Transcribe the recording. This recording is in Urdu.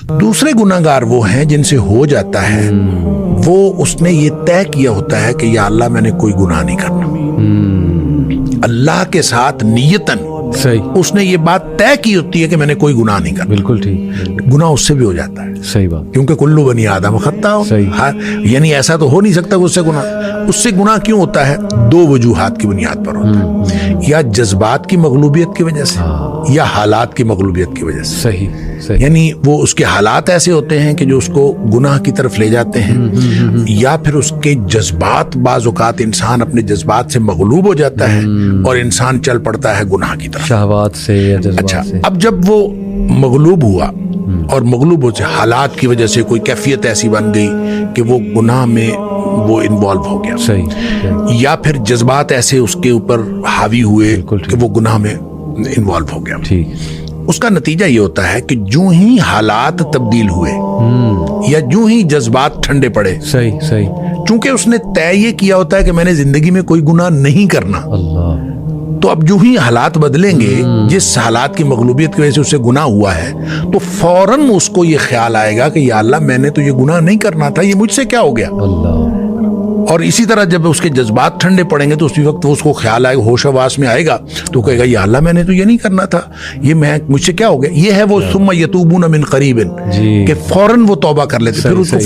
دوسرے گناہگار وہ ہیں جن سے ہو جاتا ہے، وہ اس نے یہ طے کیا ہوتا ہے کہ یا اللہ میں نے کوئی گناہ نہیں کرنا، اللہ کے ساتھ نیتاً صحیح، اس نے یہ بات طے کی ہوتی ہے کہ میں نے کوئی گناہ نہیں کرنا، بالکل ٹھیک، گناہ اس سے بھی ہو جاتا ہے، صحیح بات، کیونکہ کلو بنی آدم خطا ہو، صحیح، یعنی ایسا تو ہو نہیں سکتا کہ اس سے گناہ کیوں ہوتا ہے؟ دو وجوہات کی بنیاد پر ہوتا ہے، یا جذبات کی مغلوبیت کی وجہ سے یا حالات کی مغلوبیت کی وجہ سے، صحیح صحیح، یعنی وہ اس کے حالات ایسے ہوتے ہیں کہ جو اس کو گناہ کی طرف لے جاتے ہیں، یا پھر اس کے جذبات، بعض اوقات انسان اپنے جذبات سے مغلوب ہو جاتا ہے اور انسان چل پڑتا ہے گناہ کی طرف، شہوات سے یا اچھا جذبات سے، اب جب وہ مغلوب ہوا اور مغلوب ہو جائے، حالات کی وجہ سے کوئی کیفیت ایسی بن گئی کہ وہ گناہ میں وہ انوالو ہو گیا، صحیح، یا پھر جذبات ایسے اس کے اوپر حاوی ہوئے کہ وہ گناہ میں انوالو ہو گیا، ٹھیک، اس کا نتیجہ یہ ہوتا ہے کہ جو ہی حالات تبدیل ہوئے یا جو ہی جذبات ٹھنڈے پڑے، صحیح صحیح، چونکہ اس نے طے یہ کیا ہوتا ہے کہ میں نے زندگی میں کوئی گناہ نہیں کرنا، اللہ، تو اب جو ہی حالات بدلیں گے، جس حالات کی مغلوبیت کی وجہ سے اسے گناہ ہوا ہے، تو فوراً اس کو یہ خیال آئے گا کہ یا اللہ میں نے تو یہ گناہ نہیں کرنا تھا، یہ مجھ سے کیا ہو گیا؟ اللہ، اور اسی طرح جب اس کے جذبات ٹھنڈے پڑیں گے تو اسی وقت اس کو خیال آئے گا، ہوش حواس میں آئے گا، تو کہے گا یا اللہ میں نے تو یہ نہیں کرنا تھا، یہ مجھ سے کیا ہو گیا؟ یہ ہے وہ ثم یتوبون من قریب، جی، کہ فوراً وہ توبہ کر لیتے، پھر اس کو